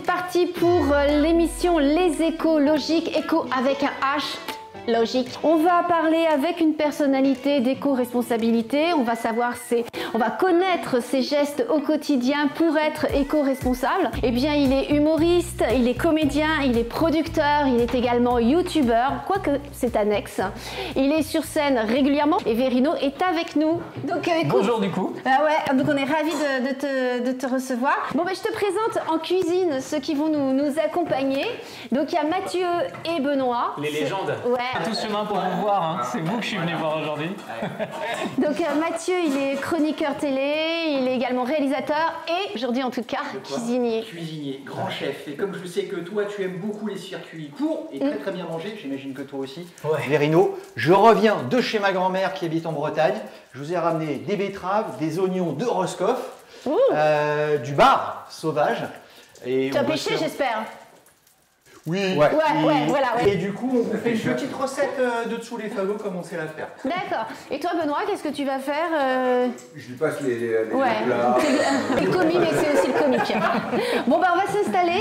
parti pour l'émission Les Échos Logiques, écho avec un H. Logique. On va parler avec une personnalité d'éco-responsabilité. On va connaître ses gestes au quotidien pour être éco-responsable. Eh bien, il est humoriste, il est comédien, il est producteur, il est également youtubeur, quoique c'est annexe. Il est sur scène régulièrement et Verino est avec nous. Donc, écoute, bonjour du coup. Ouais, donc on est ravis de te recevoir. Bon, je te présente en cuisine ceux qui vont nous accompagner. Donc, il y a Mathieu et Benoît. Les légendes. Ouais. Tout chemin pour vous voir, hein. C'est vous que je suis venu voir aujourd'hui. Donc Mathieu, il est chroniqueur télé, il est également réalisateur et aujourd'hui en tout cas cuisinier. Cuisinier, grand chef. Et comme je sais que toi tu aimes beaucoup les circuits courts et très bien manger, j'imagine que toi aussi, Verino, je reviens de chez ma grand-mère qui habite en Bretagne. Je vous ai ramené des betteraves, des oignons de Roscoff, du bar sauvage. Et tu as pêché, j'espère. Oui, voilà. Et du coup, on vous fait une petite recette de dessous les fagots comme on sait la faire. D'accord. Et toi, Benoît, qu'est-ce que tu vas faire Je lui passe les plats. T'es comique, mais c'est aussi le comique. Bon, on va s'installer.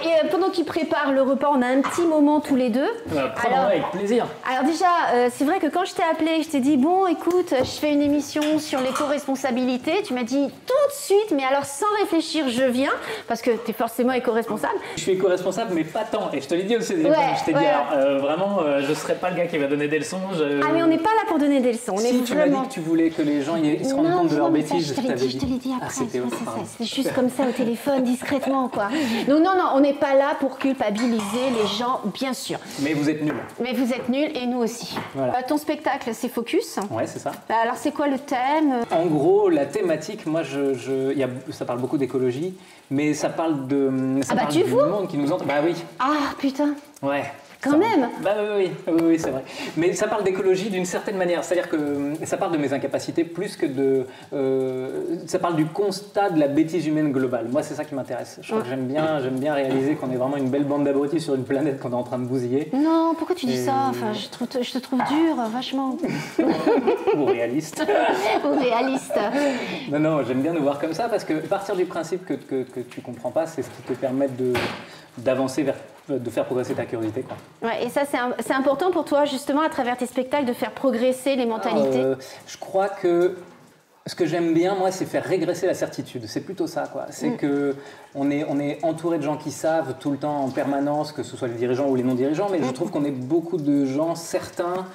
Et pendant qu'il prépare le repas, on a un petit moment tous les deux. Prenons-le avec plaisir. Alors déjà, c'est vrai que quand je t'ai appelé, je t'ai dit, bon, écoute, je fais une émission sur l'éco-responsabilité. Tu m'as dit tout de suite, mais alors sans réfléchir, je viens, parce que tu es forcément éco-responsable. Je suis éco-responsable, mais pas tant. Et je te l'ai dit aussi, je t'ai dit, alors, vraiment, je serais pas le gars qui va donner des leçons. Ah, mais on n'est pas là pour donner des leçons. Tu m'as dit que tu voulais que les gens ils se rendent compte de leurs bêtises. Je te l'ai dit après. C'est juste comme ça au téléphone, discrètement, quoi. Donc non, on n'est pas là pour culpabiliser les gens, bien sûr. Mais vous êtes nuls. Mais vous êtes nuls et nous aussi. Voilà. Ton spectacle, c'est Focus. Ouais, c'est ça. Alors, c'est quoi le thème? En gros, la thématique, moi, ça parle beaucoup d'écologie, mais ça parle du monde qui nous entoure. Bah oui. Ah, putain. Ouais. Quand même. Bah oui, c'est vrai. Mais ça parle d'écologie d'une certaine manière. C'est-à-dire que ça parle de mes incapacités plus que de... ça parle du constat de la bêtise humaine globale. Moi, c'est ça qui m'intéresse. Je crois que j'aime bien réaliser qu'on est vraiment une belle bande d'abrutis sur une planète qu'on est en train de bousiller. Non, pourquoi tu dis ça? Enfin, je te trouve dur, vachement. Ou réaliste. Ou réaliste. Non, j'aime bien nous voir comme ça parce que partir du principe que tu comprends pas, c'est ce qui te permet d'avancer de faire progresser ta curiosité, quoi. Ouais, et ça, c'est important pour toi, justement, à travers tes spectacles, de faire progresser les mentalités. Je crois que ce que j'aime bien, moi, c'est faire régresser la certitude. C'est plutôt ça, quoi. C'est que on est entouré de gens qui savent tout le temps, en permanence, que ce soit les dirigeants ou les non-dirigeants, mais je trouve qu'on est beaucoup de gens certains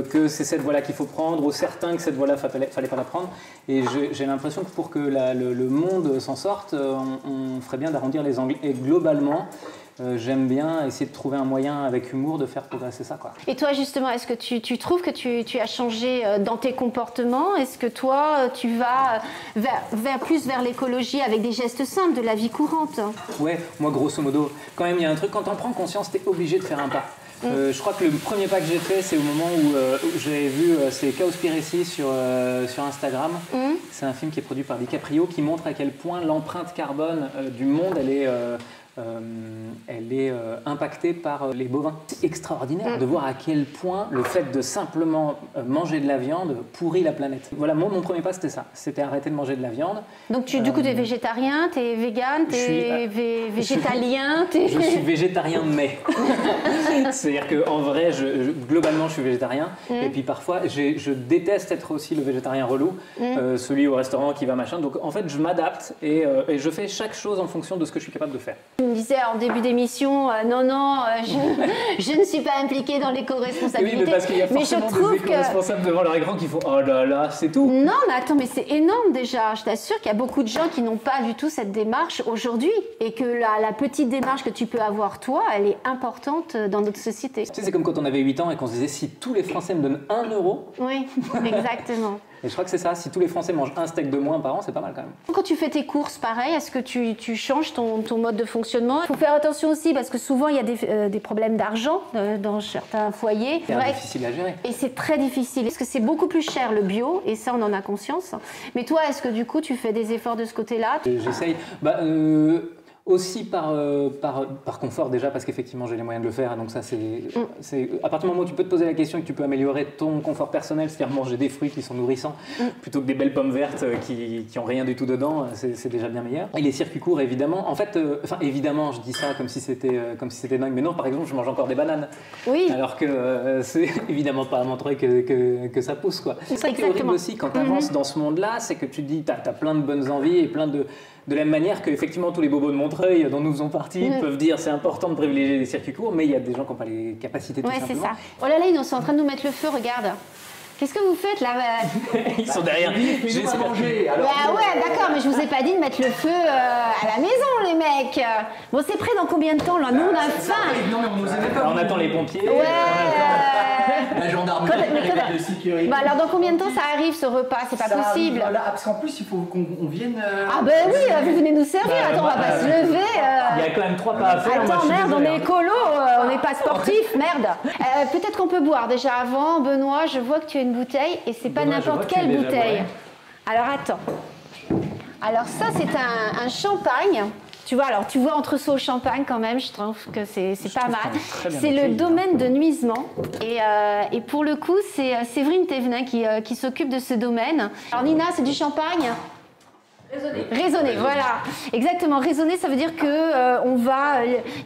que c'est cette voie-là qu'il faut prendre, ou certains que cette voie-là, fallait pas la prendre. Et j'ai l'impression que pour que le monde s'en sorte, on ferait bien d'arrondir les angles. Et globalement, j'aime bien essayer de trouver un moyen avec humour de faire progresser ça, quoi. Et toi, justement, est-ce que tu trouves que tu as changé dans tes comportements? Est-ce que toi, tu vas plus vers l'écologie avec des gestes simples de la vie courante? Ouais, moi, grosso modo, quand même, il y a un truc, quand t'en prends conscience, t'es obligé de faire un pas. Je crois que le premier pas que j'ai fait, c'est au moment où j'avais vu c'est Cowspiracy sur Instagram. C'est un film qui est produit par DiCaprio qui montre à quel point l'empreinte carbone du monde, elle est impactée par les bovins. C'est extraordinaire de voir à quel point le fait de simplement manger de la viande pourrit la planète. Voilà, mon premier pas, c'était ça. C'était arrêter de manger de la viande. Donc, du coup, tu es végétarien, tu es vegan, tu es végétalien Je suis végétarien, mais... C'est-à-dire qu'en vrai, globalement, je suis végétarien. Et puis parfois, je déteste être aussi le végétarien relou, celui au restaurant qui va machin. Donc, en fait, je m'adapte et je fais chaque chose en fonction de ce que je suis capable de faire. Tu me disais en début d'émission, je ne suis pas impliquée dans l'éco-responsabilité. Oui, mais parce qu'il y a forcément des éco-responsables devant leur écran qui font « Oh là là, c'est tout !» Non, mais attends, mais c'est énorme déjà. Je t'assure qu'il y a beaucoup de gens qui n'ont pas du tout cette démarche aujourd'hui et que la petite démarche que tu peux avoir toi, elle est importante dans notre société. Tu sais, c'est comme quand on avait 8 ans et qu'on se disait « Si tous les Français me donnent 1 euro… » Oui, exactement. Et je crois que c'est ça, si tous les Français mangent un steak de moins par an, c'est pas mal quand même. Quand tu fais tes courses, pareil, est-ce que tu changes ton mode de fonctionnement? Il faut faire attention aussi parce que souvent il y a des problèmes d'argent dans certains foyers. C'est difficile à gérer. Et c'est très difficile parce que c'est beaucoup plus cher le bio et ça on en a conscience. Mais toi, est-ce que du coup tu fais des efforts de ce côté-là? J'essaye. Aussi par confort déjà, parce qu'effectivement j'ai les moyens de le faire, donc ça c'est à partir du moment où tu peux te poser la question et que tu peux améliorer ton confort personnel, c'est-à-dire manger des fruits qui sont nourrissants plutôt que des belles pommes vertes qui ont rien du tout dedans, c'est déjà bien meilleur. Et les circuits courts évidemment, en fait, évidemment je dis ça comme si c'était dingue, mais non, par exemple je mange encore des bananes, alors que c'est évidemment pas à Montreuil que ça pousse quoi. C'est ça qui est horrible aussi quand tu avances dans ce monde-là, c'est que tu te dis t'as plein de bonnes envies et plein de la même manière qu'effectivement tous les bobos de Montreuil dont nous faisons partie peuvent dire c'est important de privilégier les circuits courts, mais il y a des gens qui n'ont pas les capacités tout simplement. Ouais, c'est ça. Oh là là, ils sont en train de nous mettre le feu, regarde. Qu'est-ce que vous faites là? Ils sont derrière. J'ai manger. Alors, bah ouais, d'accord, mais je vous ai pas dit de mettre le feu à la maison, les mecs. Bon, c'est prêt dans combien de temps là? Nous, on a faim. Non, mais on nous aimait pas. On attend les pompiers. Ouais. La gendarmerie, les de sécurité. Bah alors, dans combien de temps ça arrive ce repas? C'est pas possible. Voilà, parce qu'en plus, il faut qu'on vienne. Ah ben oui, vous venez nous servir. Attends, on va pas se lever. Il y a quand même 3 pas à faire. Attends, merde, on est écolo, on n'est pas sportif, merde. Peut-être qu'on peut boire déjà avant. Benoît, je vois que tu as une bouteille et c'est pas n'importe quelle bouteille. Alors attends. Alors ça, c'est un champagne. Tu vois, alors tu vois entre ça au champagne quand même, je trouve que c'est pas mal. C'est le domaine de Nuisement et pour le coup, c'est Séverine Thévenin qui s'occupe de ce domaine. Alors Nina, c'est du champagne? Raisonner, voilà. Exactement. Raisonner, ça veut dire que on va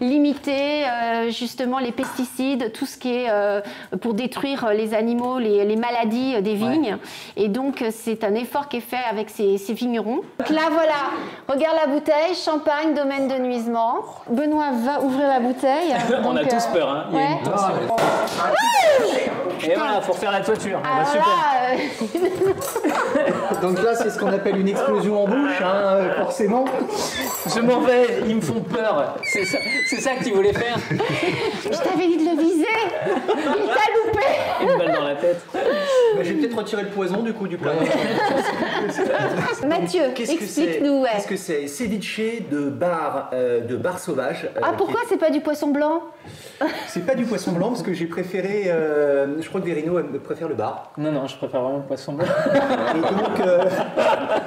limiter justement les pesticides, tout ce qui est pour détruire les animaux, les maladies des vignes. Et donc, c'est un effort qui est fait avec ces vignerons. Donc là, voilà. Regarde la bouteille. Champagne, domaine de Nuisement. Benoît va ouvrir la bouteille. On a tous peur, hein. Il y a une tension. Et voilà, pour faire la toiture. Donc là, c'est ce qu'on appelle une explosion en bouche, hein, forcément. Je m'en vais, ils me font peur. C'est ça que tu voulais faire. Je t'avais dit de le viser. Il t'a loupé. Une balle dans la tête. Bah, je vais peut-être retirer le poison du coup du plat. Mathieu, explique-nous. Qu'est-ce que c'est? Ceviche de bar sauvage. Pourquoi c'est pas du poisson blanc? C'est pas du poisson blanc parce que j'ai préféré. Je crois que Verino préfère le bar. Non, je préfère vraiment le poisson blanc.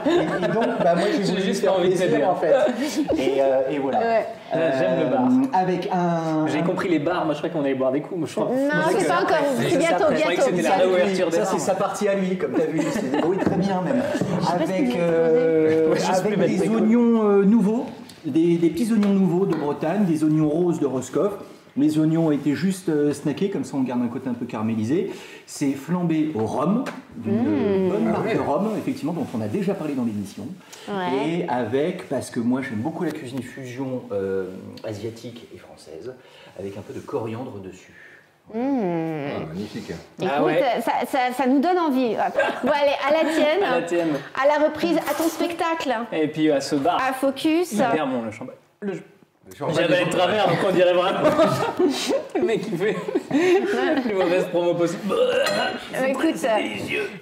Et donc, bah, moi j'ai juste envie de t'aider en fait. Et voilà. Ouais. J'aime le bar. Avec un. J'ai compris les bars, moi je croyais qu'on allait boire des coups. Non, c'est pas encore. C'est bientôt. Je croyais que c'était la réouverture des Ça, bars. c'est sa partie à lui, comme tu as vu. Il se débrouille très bien même. Avec des oignons nouveaux, des petits oignons nouveaux de Bretagne, des oignons roses de Roscoff. Les oignons ont été juste snackés, comme ça on garde un côté un peu caramélisé. C'est flambé au rhum, d'une bonne marque de rhum, effectivement, dont on a déjà parlé dans l'émission. Ouais. Et avec, parce que moi j'aime beaucoup la cuisine fusion asiatique et française, avec un peu de coriandre dessus. Magnifique. Écoute, ça nous donne envie. Bon, allez, à la tienne. À la tienne. À la reprise, à ton spectacle. Et puis à ce bar. À Focus. Hyper bon le champagne. J'avais de travers, donc on dirait vraiment. Le mec qui fait la plus mauvaise promo possible. Écoute,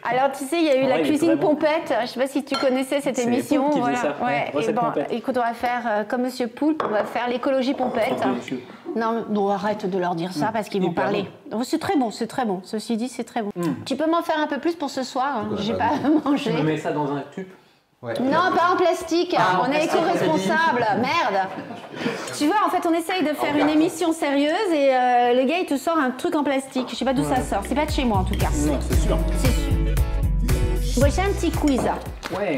alors tu sais, il y a eu la cuisine pompette. Je ne sais pas si tu connaissais cette émission. Qui faisait ça. Ouais. Et bon, écoute, on va faire comme Monsieur Poulpe, on va faire l'écologie pompette. Non, arrête de leur dire ça parce qu'ils vont parler. Bon. C'est très bon, c'est très bon. Ceci dit, c'est très bon. Tu peux m'en faire un peu plus pour ce soir, hein. J'ai pas mangé. Je me mets ça dans un tube. Ouais. Non, pas en plastique. On est éco-responsable. Merde. Tu vois, en fait, on essaye de faire une émission sérieuse et le gars, il te sort un truc en plastique. Je sais pas d'où ça sort. C'est pas de chez moi, en tout cas. Non, c'est sûr. C'est sûr. Bon, j'ai un petit quiz. Ouais.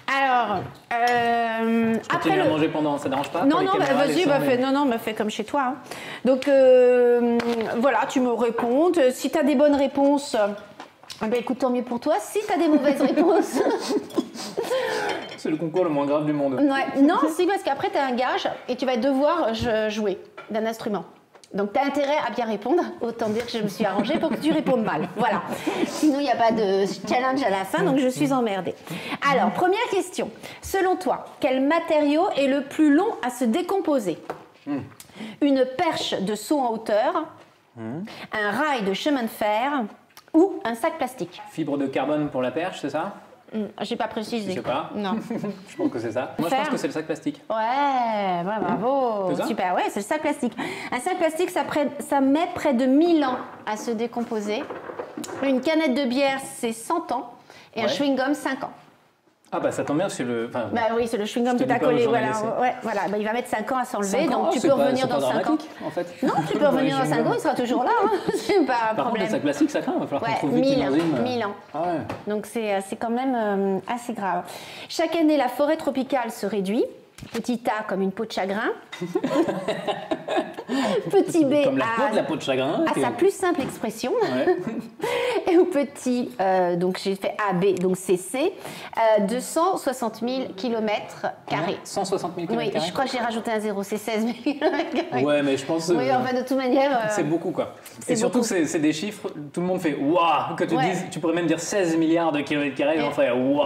Alors, Après à manger pendant, ça dérange pas? Non, vas-y, fais comme chez toi. Hein. Donc, voilà, tu me réponds. Si tu as des bonnes réponses... écoute, tant mieux pour toi. Si tu as des mauvaises réponses... C'est le concours le moins grave du monde. Ouais. Non, si, parce qu'après, tu as un gage et tu vas devoir jouer d'un instrument. Donc, tu as intérêt à bien répondre. Autant dire que je me suis arrangée pour que tu répondes mal. Voilà. Sinon, il n'y a pas de challenge à la fin, donc je suis emmerdée. Alors, première question. Selon toi, quel matériau est le plus long à se décomposer? Une perche de saut en hauteur, un rail de chemin de fer ou un sac plastique? Fibre de carbone pour la perche, c'est ça? J'ai pas précisé. Je sais pas. Non. Je pense que c'est ça. Moi, je pense que c'est le sac plastique. Ouais, bravo. C'est ça? Super, ouais, c'est le sac plastique. Un sac plastique, ça met près de 1000 ans à se décomposer. Une canette de bière, c'est 100 ans. Et un chewing-gum, 5 ans. Ah bah ça tombe bien, c'est le... Enfin, bah oui, c'est le chewing-gum que tu as collé. Voilà, ouais, voilà. Bah, il va mettre 5 ans à s'enlever, donc tu peux revenir dans 5 ans. En fait. Non, tu peux revenir dans 5 ans, il sera toujours là. Hein. C'est pas un Par problème. contre, ça classique, ça craint, il va falloir qu'on trouve 1000 une enzyme. 1000 ans. Ah ouais. Donc c'est quand même assez grave. Chaque année, la forêt tropicale se réduit. Petit A comme une peau de chagrin. Petit B comme la peau de la peau de chagrin. à sa plus simple expression. Ouais. Et au petit, donc j'ai fait AB, donc CC, 260 000 km². 160 000 km². Oui, je crois que j'ai rajouté un 0, c'est 16 000 km². Ouais, mais je pense. Oui, enfin de toute manière. C'est beaucoup quoi. Et surtout, beaucoup. c'est des chiffres, tout le monde fait waouh. Que tu dises, tu pourrais même dire 16 milliards de kilomètres carrés, on fait waouh.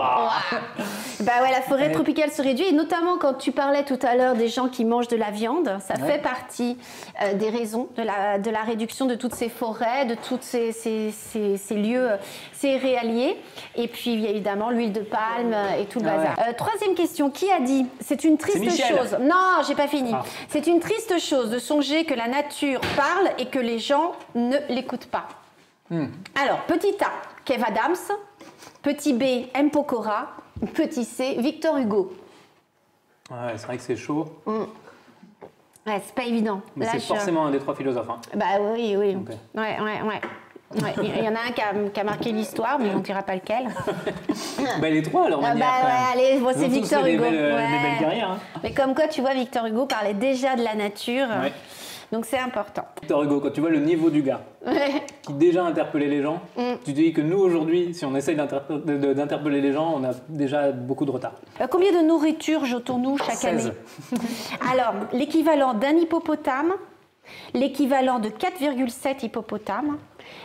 Bah ouais, la forêt tropicale se réduit, et notamment quand tu parlais tout à l'heure des gens qui mangent de la viande, ça fait partie des raisons de la réduction de toutes ces forêts, de tous ces lieux céréaliers. Et puis évidemment l'huile de palme et tout le bazar. Troisième question, qui a dit c'est une triste chose. Non, j'ai pas fini. C'est une triste chose de songer que la nature parle et que les gens ne l'écoutent pas. Alors, petit A, Kev Adams. Petit B, M. Pokora. Petit C, Victor Hugo. Ouais, c'est vrai que c'est chaud. Ouais, c'est pas évident. Mais c'est forcément un des 3 philosophes. Hein. Bah oui, oui. Okay. Ouais. Il y en a un qui a marqué l'histoire, mais on ne dira pas lequel. Bah les 3 alors. Bah ouais, allez, bon, c'est Victor Hugo. Des belles carrières. Hein. Mais comme quoi, tu vois, Victor Hugo parlait déjà de la nature. Ouais. Donc c'est important. Victor Hugo, quand tu vois le niveau du gars, qui déjà interpellait les gens, tu te dis que nous aujourd'hui, si on essaye d'interpeller les gens, on a déjà beaucoup de retard. Combien de nourriture jetons-nous chaque 16. année? Alors, l'équivalent d'un hippopotame, l'équivalent de 4,7 hippopotames,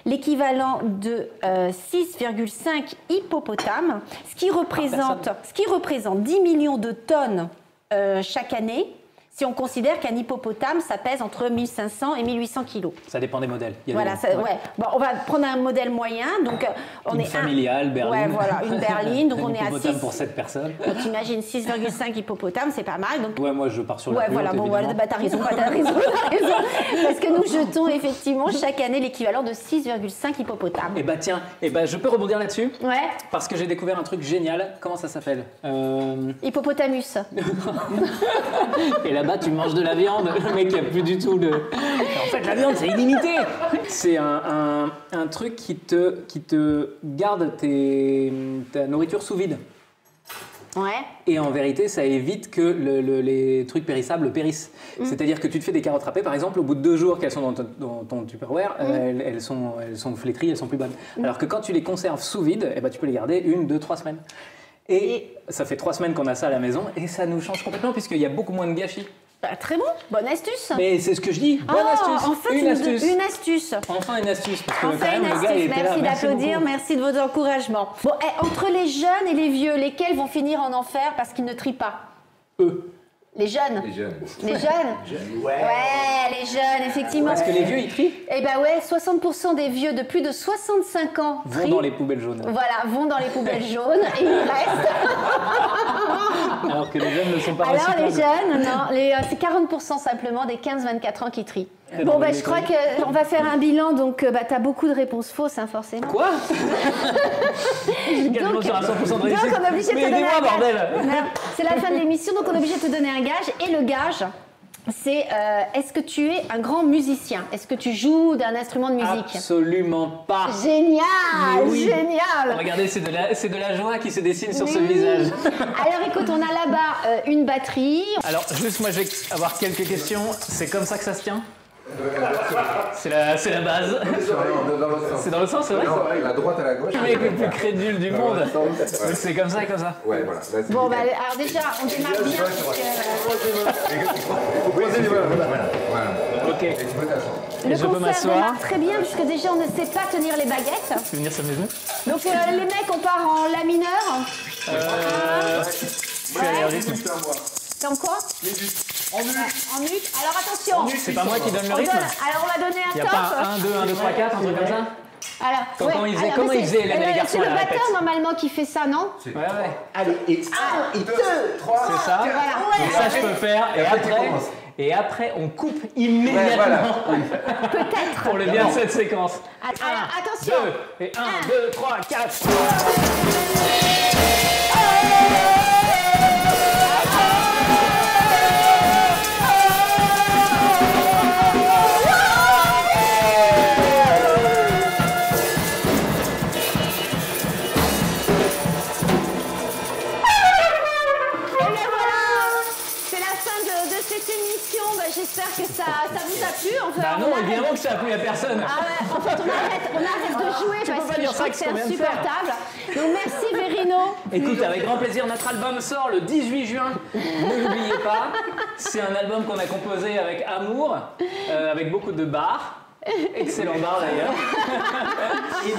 l'équivalent de 6,5 hippopotames, ce qui représente 10 millions de tonnes chaque année. Si on considère qu'un hippopotame, ça pèse entre 1500 et 1800 kilos. Ça dépend des modèles. Voilà, Bon, on va prendre un modèle moyen. Donc, on est familiale, berline. Ouais, voilà, une berline. Donc, on est à 6. Pour 7 personnes. Donc, t'imagines 6,5 hippopotames, c'est pas mal. Donc, ouais, moi, je pars sur la plus voilà, haute, bon, voilà, bah, t'as raison. Parce que nous jetons effectivement chaque année l'équivalent de 6,5 hippopotames. Et bah, tiens, je peux rebondir là-dessus. Ouais. Parce que j'ai découvert un truc génial. Comment ça s'appelle Hippopotamus. Et là-bas, tu manges de la viande. Le mec, il n'y a plus du tout de... En fait, la viande, c'est illimité. C'est un truc qui te garde ta nourriture sous vide. Ouais. Et en vérité, ça évite que les trucs périssables périssent. C'est-à-dire que tu te fais des carottes râpées, par exemple, au bout de 2 jours qu'elles sont dans ton Tupperware, elles sont flétries, elles sont plus bonnes. Alors que quand tu les conserves sous vide, tu peux les garder 1, 2, 3 semaines. Et ça fait 3 semaines qu'on a ça à la maison et ça nous change complètement puisqu'il y a beaucoup moins de gâchis. Bah, très bon, bonne astuce. Mais c'est ce que je dis, bonne astuce. Enfin, une astuce. Enfin une astuce, parce que Enfin, quand même le gars était là. Merci d'applaudir, merci de vos encouragements. Bon, entre les jeunes et les vieux, lesquels vont finir en enfer parce qu'ils ne trient pas? Eux. Les jeunes. Les jeunes. Ouais, les jeunes, effectivement. Parce que les vieux, ils trient. Eh ben ouais, 60% des vieux de plus de 65 ans vont dans les poubelles jaunes. Voilà, vont dans les poubelles jaunes et ils restent. Alors que les jeunes ne sont pas recyclables. Alors les jeunes, non, c'est 40% simplement des 15-24 ans qui trient. Bon, je crois qu'on va faire un bilan, donc t'as beaucoup de réponses fausses, hein, forcément. Quoi? Donc, on est obligé de te donner un gage. C'est la fin de l'émission, donc on est obligé de te donner un gage. Et le gage, c'est est-ce que tu es un grand musicien? Est-ce que tu joues d'un instrument de musique? Absolument pas. Génial, génial. Regardez, c'est de la joie qui se dessine sur ce visage. Alors écoute, on a là-bas une batterie. Alors juste moi je vais avoir quelques questions. C'est comme ça que ça se tient? C'est la base. C'est dans l'autre sens, c'est vrai? La droite à la gauche. Le mec le plus crédule du monde. C'est comme ça et comme ça. Ouais, voilà. Bon, alors déjà, on démarre bien. Posez les mains, voilà. Ok. Le concert démarre très bien, puisque déjà on ne sait pas tenir les baguettes. Tu veux venir s'amuser? Donc les mecs, on part en la mineur. Je suis allergique. Comme quoi? En mute. En mute. Alors attention. C'est pas moi qui donne le rythme. Alors on va donner un top. Il n'y a pas 1, 2, 1, 2, 3, 4, un truc comme ça? Alors, comment ils faisaient les garçons? C'est le batteur normalement qui fait ça, non? Ouais. Allez, et 1, et 2, 3. C'est ça. Voilà. Et ça, je peux faire. Et après, on coupe immédiatement. Peut-être. Pour le bien de cette séquence. Alors, attention. 2, et 1, 2, 3, 4. Évidemment que ça a plu à personne. Ah ouais, en fait, on arrête de jouer parce que je crois que c'est insupportable. Donc merci Verino. Écoute, avec grand plaisir, notre album sort le 18 juin. Ne l'oubliez pas. C'est un album qu'on a composé avec amour, avec beaucoup de bars. Excellent bar d'ailleurs.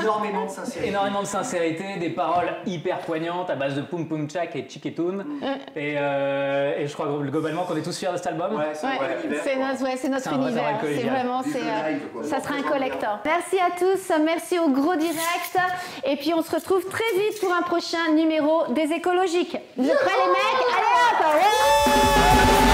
Énormément de sincérité. Énormément de sincérité, des paroles hyper poignantes à base de Poum Poum Tchak et Chiketoun. Et je crois globalement qu'on est tous fiers de cet album. Ouais, c'est notre un vrai univers. travail C'est collégial. vraiment, ça sera un collector. Merci à tous, merci au gros direct. Et puis on se retrouve très vite pour un prochain numéro des écologiques. Vous êtes prêts les mecs? Allez hop! Ouais.